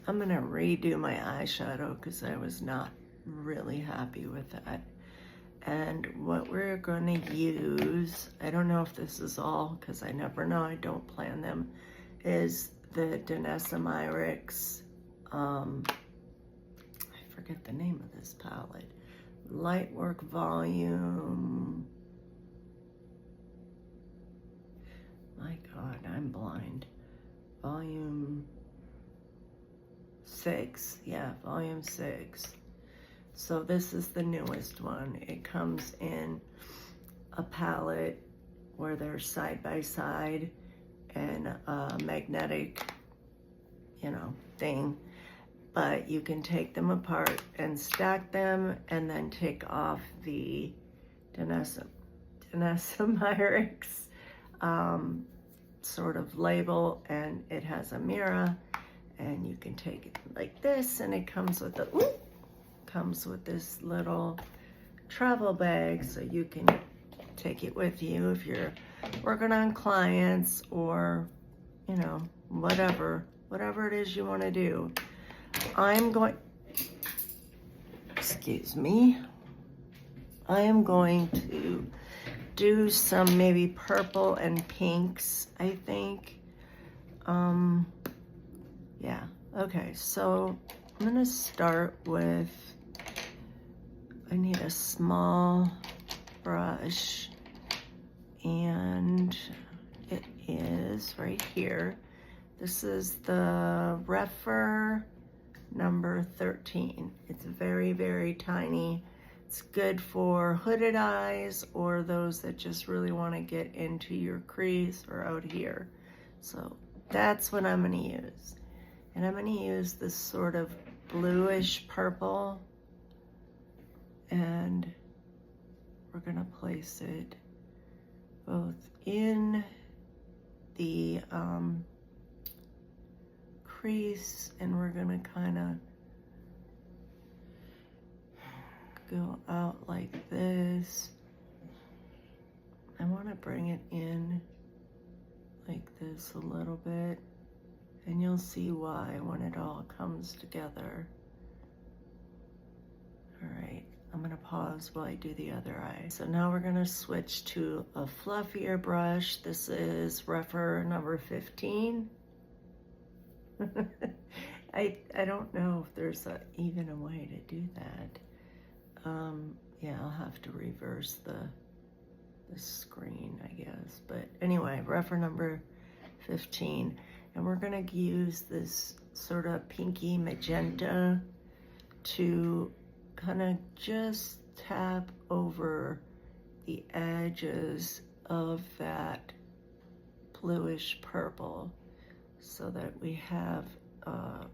I'm gonna redo my eyeshadow because I was not really happy with that. And what we're gonna use, I don't know if this is all because I never know, I don't plan them, is the Danessa Myricks, I forget the name of this palette, Lightwork Volume, my God, I'm blind, Volume 6, yeah, Volume 6. So this is the newest one. It comes in a palette where they're side by side and a magnetic, you know, thing. But you can take them apart and stack them and then take off the Danessa Myricks sort of label, and it has a mirror, and you can take it like this, and it comes with this little travel bag, so you can take it with you if you're working on clients or, you know, whatever it is you want to do. I'm going, excuse me, I am going to do some maybe purple and pinks, I think. Yeah, okay, so I'm gonna start with, I need a small brush, and it is right here. This is the Refer number 13. It's very, very tiny. It's good for hooded eyes or those that just really want to get into your crease or out here. So that's what I'm going to use. And I'm going to use this sort of bluish purple, and we're going to place it both in the crease, and we're going to kind of go out like this. I want to bring it in like this a little bit, and you'll see why when it all comes together. All right, I'm gonna pause while I do the other eye. So now we're gonna switch to a fluffier brush. This is Refer number 15. I don't know if there's even a way to do that. Yeah, I'll have to reverse the screen, I guess. But anyway, Refer number 15. And we're gonna use this sort of pinky magenta to kind of just tap over the edges of that bluish purple so that we have a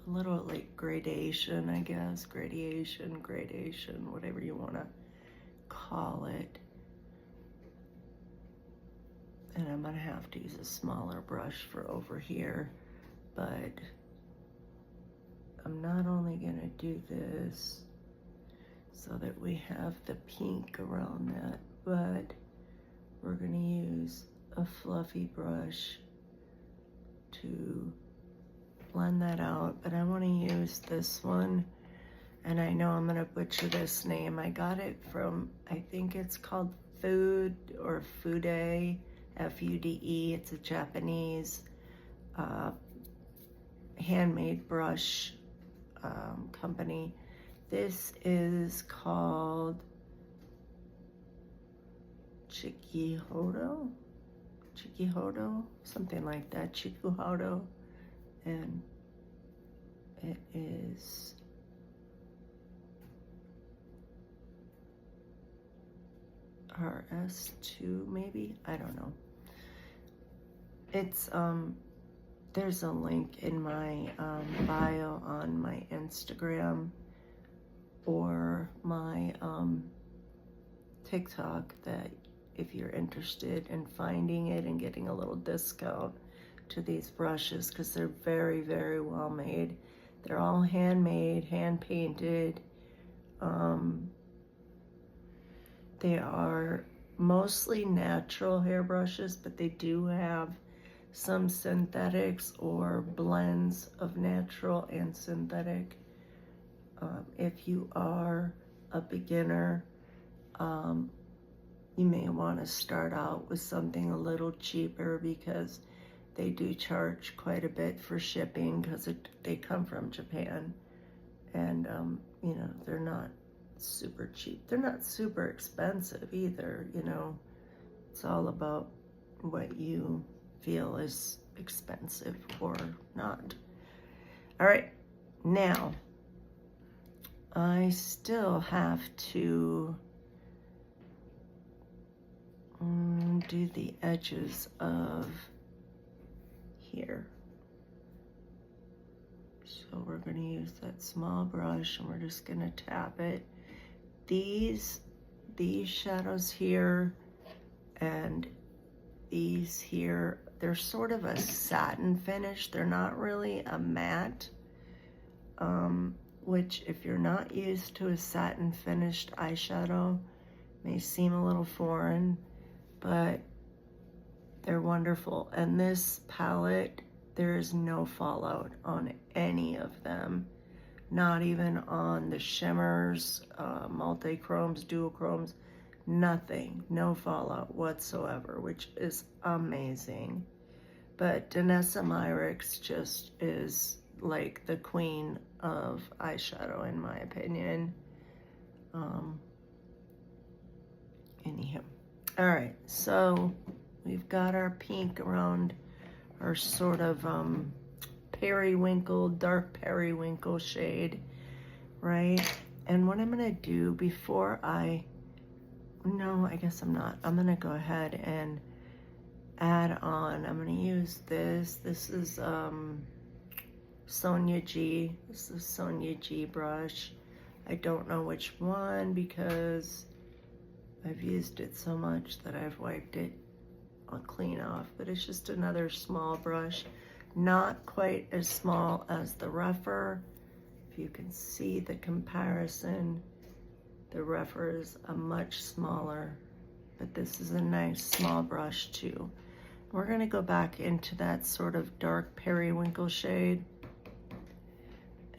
little like gradation, I guess, gradation, whatever you want to call it. And I'm gonna have to use a smaller brush for over here, but I'm not only gonna do this so that we have the pink around that, but we're gonna use a fluffy brush to blend that out. But I wanna use this one, and I know I'm gonna butcher this name. I got it from, I think it's called Food or Fude, F-U-D-E. It's a Japanese handmade brush company. This is called Chikuhodo, something like that, Chikuhodo, and it is RS2 maybe, I don't know. It's there's a link in my bio on my Instagram or my TikTok that if you're interested in finding it and getting a little discount to these brushes, because they're very, very well made. They're all handmade, hand painted. They are mostly natural hair brushes, but they do have some synthetics or blends of natural and synthetic. If you are a beginner, you may want to start out with something a little cheaper because they do charge quite a bit for shipping because they come from Japan. And, you know, they're not super cheap. They're not super expensive either, you know. It's all about what you feel is expensive or not. All right, now I still have to do the edges of here. So we're going to use that small brush and we're just going to tap it. These shadows here and these here, they're sort of a satin finish. They're not really a matte, which if you're not used to a satin finished eyeshadow, may seem a little foreign, but they're wonderful. And this palette, there is no fallout on any of them, not even on the shimmers, multi-chromes, dual-chromes, nothing, no fallout whatsoever, which is amazing. But Danessa Myricks just is like the queen of eyeshadow in my opinion. Anyhow, all right, so we've got our pink around our sort of periwinkle, dark periwinkle shade, right? And what I'm gonna do before I guess I'm not. I'm gonna go ahead and add on. I'm gonna use this. This is Sonia G. This is Sonia G brush. I don't know which one because I've used it so much that I've wiped it clean off, but it's just another small brush, not quite as small as the rougher. If you can see the comparison, the rougher is a much smaller, but this is a nice small brush too. We're going to go back into that sort of dark periwinkle shade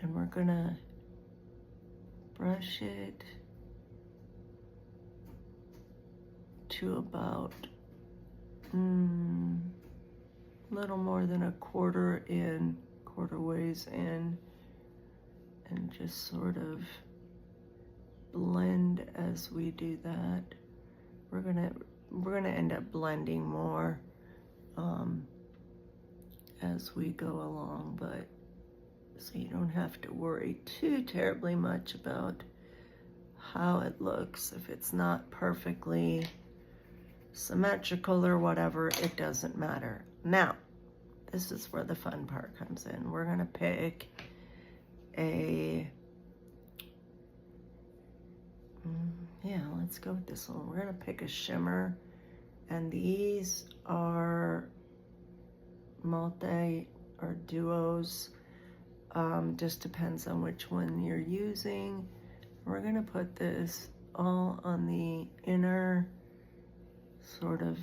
and we're going to brush it to about little more than a quarter ways in, and just sort of blend as we do that. We're gonna end up blending more as we go along, but so you don't have to worry too terribly much about how it looks. If it's not perfectly symmetrical or whatever, it doesn't matter. Now, this is where the fun part comes in. We're gonna pick a, yeah, let's go with this one. We're gonna pick a shimmer, and these are multi or duos. Just depends on which one you're using. We're gonna put this all on the inner sort of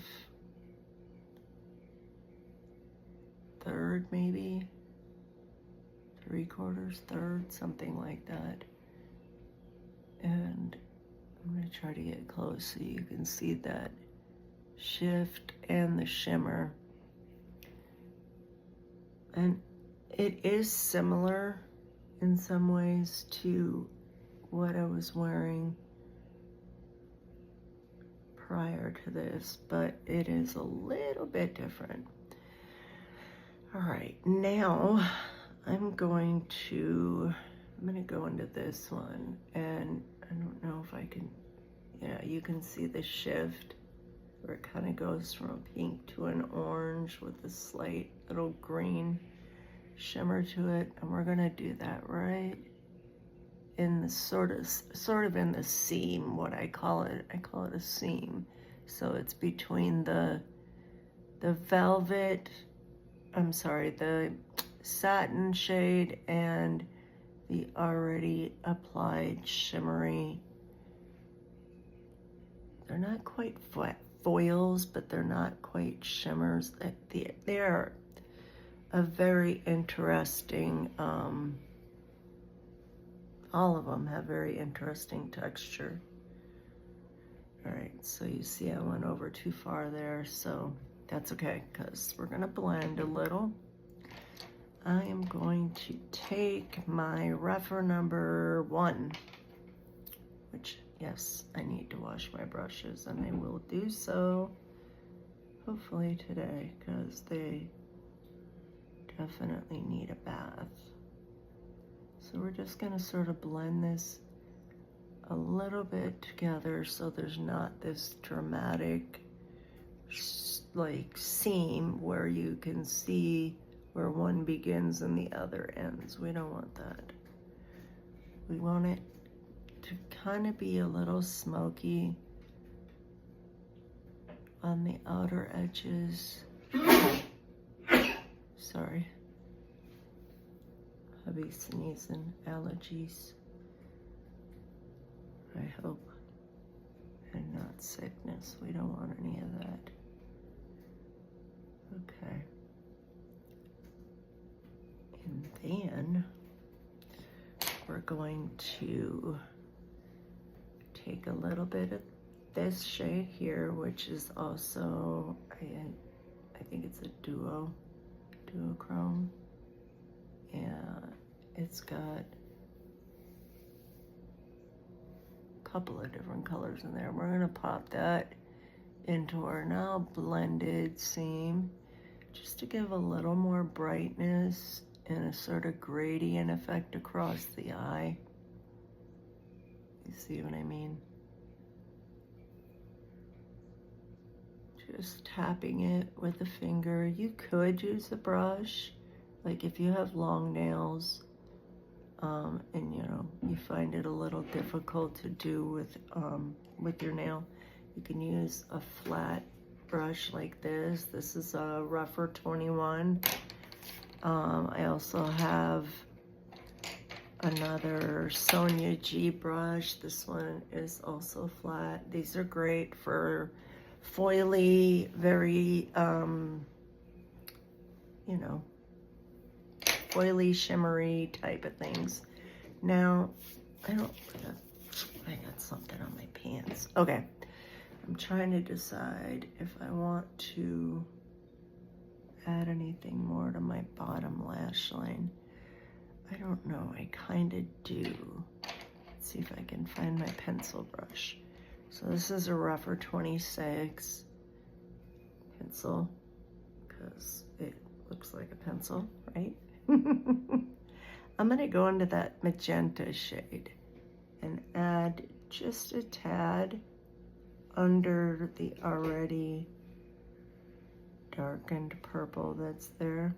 third, maybe 3/4 third, something like that. And I'm gonna try to get close so you can see that shift and the shimmer. And it is similar in some ways to what I was wearing prior to this, but it is a little bit different. All right, now I'm gonna go into this one, and I don't know if I can, yeah, you can see the shift where it kind of goes from a pink to an orange with a slight little green shimmer to it, and we're gonna do that right in the sort of in the seam, what I call it a seam. So it's between the velvet, the satin shade and the already applied shimmery. They're not quite foils, but they're not quite shimmers. They're a very interesting, all of them have very interesting texture. All right, so you see I went over too far there, so that's okay, because we're gonna blend a little. I am going to take my refer number 1, which, yes, I need to wash my brushes, and I will do so hopefully today, because they definitely need a bath. So we're just gonna sort of blend this a little bit together so there's not this dramatic like seam where you can see where one begins and the other ends. We don't want that. We want it to kind of be a little smoky on the outer edges. Sorry. Hubby sneezing, allergies. I hope. And not sickness. We don't want any of that. Okay. And then we're going to take a little bit of this shade here, which is also, I think it's a duochrome. And it's got couple of different colors in there. We're gonna pop that into our now blended seam just to give a little more brightness and a sort of gradient effect across the eye. You see what I mean? Just tapping it with a finger. You could use a brush, like if you have long nails, and you know, you find it a little difficult to do with your nail, you can use a flat brush like this. This is a Rougher 21. I also have another Sonia G brush. This one is also flat. These are great for foily, very, you know, oily, shimmery type of things. Now, I got something on my pants. Okay, I'm trying to decide if I want to add anything more to my bottom lash line. I don't know, I kind of do. Let's see if I can find my pencil brush. So this is a Rougher 26 pencil, because it looks like a pencil, right? I'm gonna go into that magenta shade and add just a tad under the already darkened purple that's there,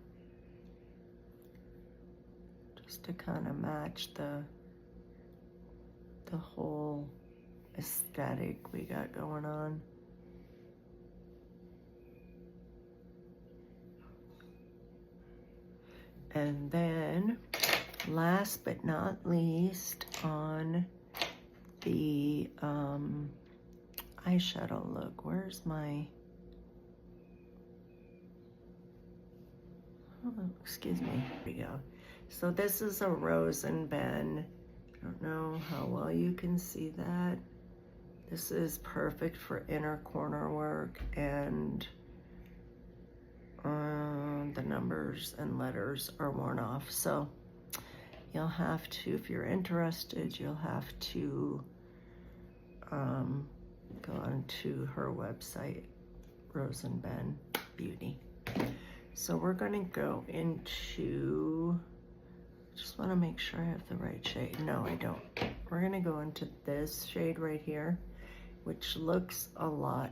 just to kind of match the whole aesthetic we got going on. And then, last but not least, on the eyeshadow look, where's my, oh, excuse me, here we go. So this is a Rose and Ben. I don't know how well you can see that. This is perfect for inner corner work, and the numbers and letters are worn off. So you'll have to, if you're interested, you'll have to go onto her website, Rose and Ben Beauty. So we're gonna go into, just wanna make sure I have the right shade. No, I don't. We're gonna go into this shade right here, which looks a lot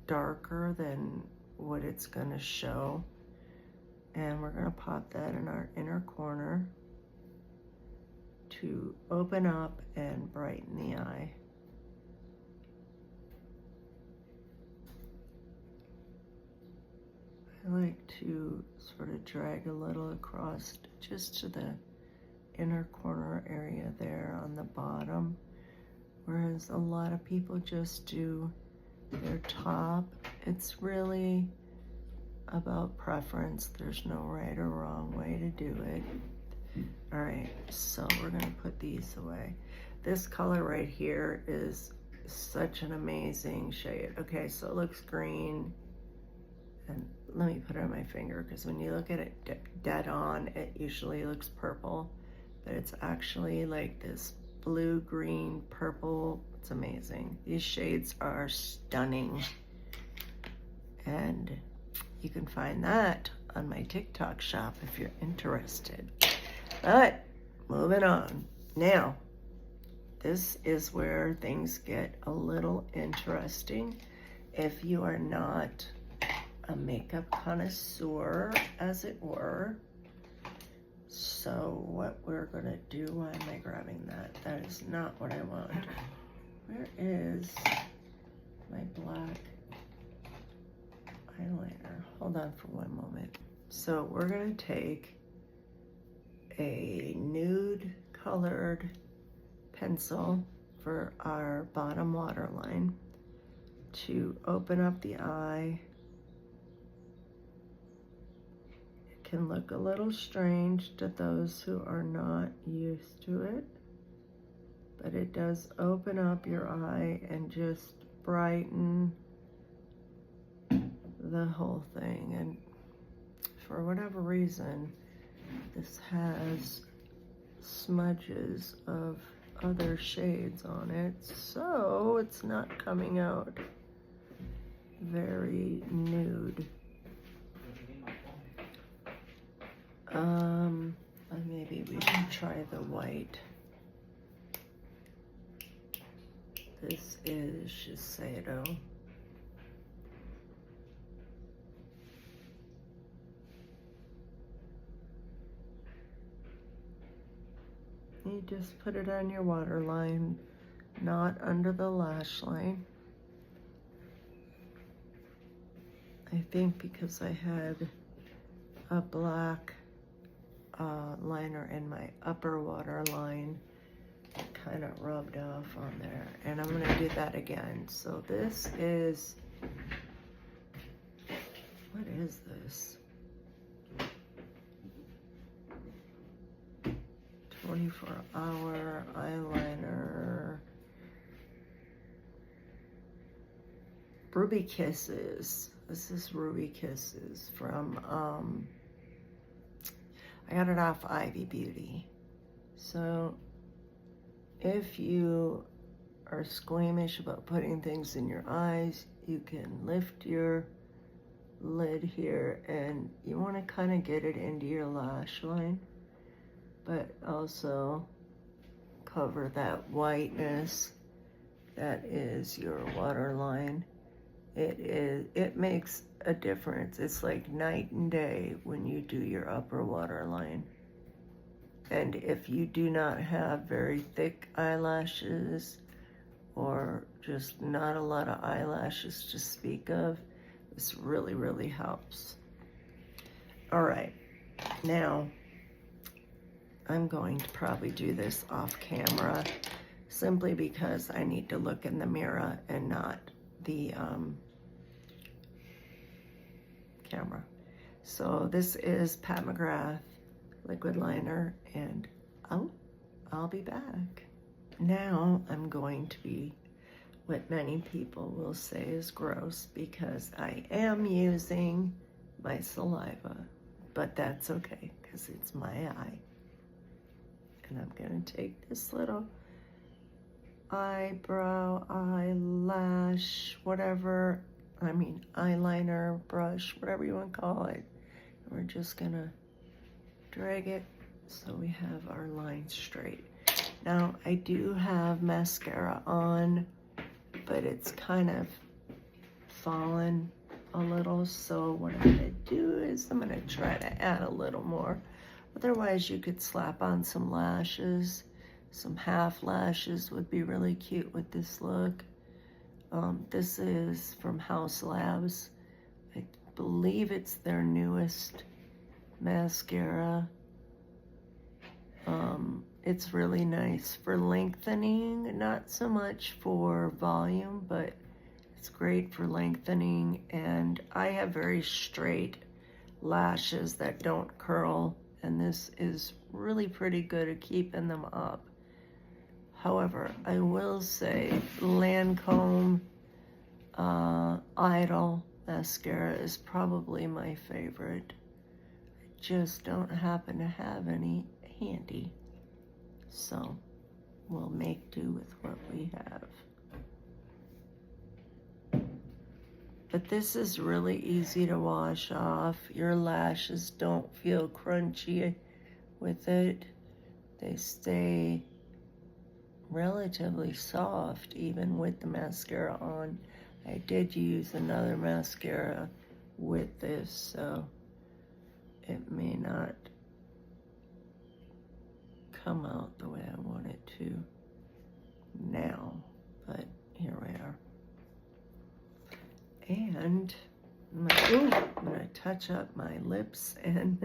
darker than what it's gonna show. And we're gonna pop that in our inner corner to open up and brighten the eye. I like to sort of drag a little across just to the inner corner area there on the bottom, whereas a lot of people just do your top. It's really about preference. There's no right or wrong way to do it. All right, so we're gonna put these away. This color right here is such an amazing shade. Okay, so it looks green, and let me put it on my finger, because when you look at it dead on, it usually looks purple, but it's actually like this blue, green, purple. It's amazing. These shades are stunning, and you can find that on my TikTok shop if you're interested. But moving on. Now, this is where things get a little interesting. If you are not a makeup connoisseur, as it were. So what we're gonna do, why am I grabbing that? That is not what I want. Where is my black eyeliner? Hold on for one moment. So we're gonna take a nude colored pencil for our bottom waterline to open up the eye. It can look a little strange to those who are not used to it, but it does open up your eye and just brighten the whole thing. And for whatever reason, this has smudges of other shades on it, so it's not coming out very nude. Maybe we should try the white. This is Shiseido. You just put it on your waterline, not under the lash line. I think because I had a black liner in my upper waterline, it kind of rubbed off on there. And I'm gonna do that again. So this is, what is this? 24-hour eyeliner. Ruby Kisses. This is Ruby Kisses from, I got it off Ivy Beauty. So if you are squeamish about putting things in your eyes, you can lift your lid here, and you want to kind of get it into your lash line, but also cover that whiteness that is your waterline. It makes a difference. It's like night and day when you do your upper waterline. And if you do not have very thick eyelashes, or just not a lot of eyelashes to speak of, this really, really helps. All right, now I'm going to probably do this off camera, simply because I need to look in the mirror and not the camera. So this is Pat McGrath liquid liner, and I'll be back. Now I'm going to be what many people will say is gross, because I am using my saliva, but that's okay because it's my eye. And I'm gonna take this little eyebrow, eyelash, whatever, eyeliner brush, whatever you want to call it. And we're just gonna drag it so we have our lines straight. Now, I do have mascara on, but it's kind of fallen a little, so what I'm gonna do is I'm gonna try to add a little more. Otherwise, you could slap on some lashes. Some half lashes would be really cute with this look. This is from House Labs. I believe it's their newest mascara. It's really nice for lengthening, not so much for volume, but It's great for lengthening, and I have very straight lashes that don't curl, and this is really pretty good at keeping them up. However, I will say Lancome Idol mascara is probably my favorite. I just don't happen to have any handy, so we'll make do with what we have. But this is really easy to wash off. Your lashes don't feel crunchy with it. They stay relatively soft even with the mascara on. I did use another mascara with this, so it may not come out the way I want it to now, but here we are. And I'm gonna touch up my lips and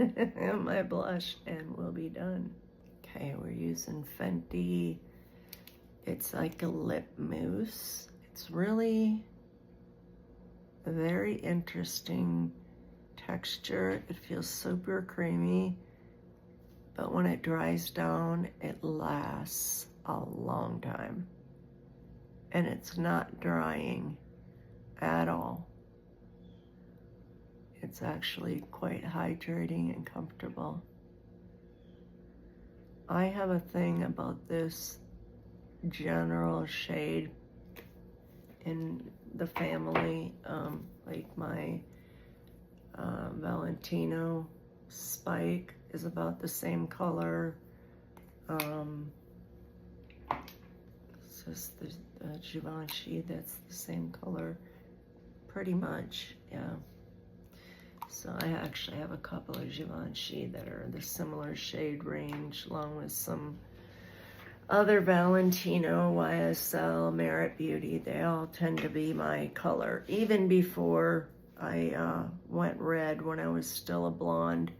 my blush, and we'll be done. Okay, we're using Fenty. It's like a lip mousse. It's really a very interesting texture. It feels super creamy, but when it dries down, it lasts a long time. And it's not drying at all. It's actually quite hydrating and comfortable. I have a thing about this general shade in the family, like my Valentino Spike is about the same color. It's just the Givenchy that's the same color. Pretty much, yeah. So I actually have a couple of Givenchy that are the similar shade range, along with some other Valentino, YSL, Merit Beauty. They all tend to be my color. Even before I went red, when I was still a blonde,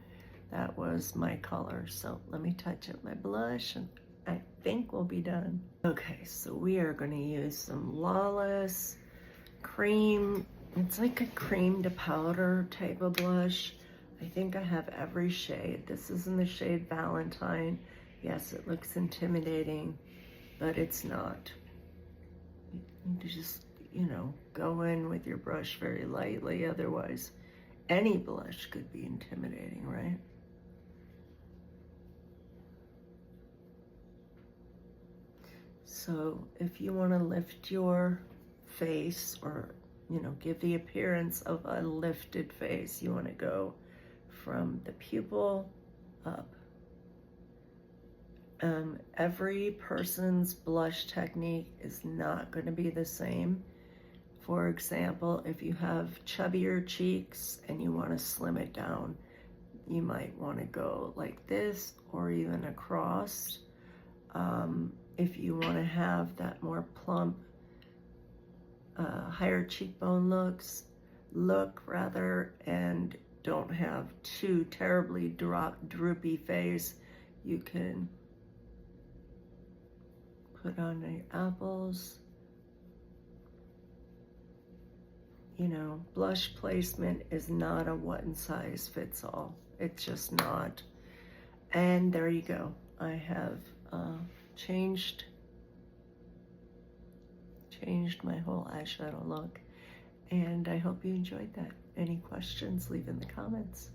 that was my color. So let me touch up my blush, and I think we'll be done. Okay, so we are going to use some Lawless cream. It's like a cream to powder type of blush. I think I have every shade. This is in the shade Valentine. Yes, it looks intimidating, but it's not. You need to just, go in with your brush very lightly. Otherwise, any blush could be intimidating, right? So if you want to lift your face, or give the appearance of a lifted face, you want to go from the pupil up. Every person's blush technique is not going to be the same. For example, if you have chubbier cheeks and you want to slim it down, you might want to go like this or even across. If you want to have that more plump, higher cheekbone look rather, and don't have too terribly droopy face, you can put on your apples. Blush placement is not a one size fits all. It's just not. And there you go. I have changed my whole eyeshadow look, and I hope you enjoyed that. Any questions, leave in the comments.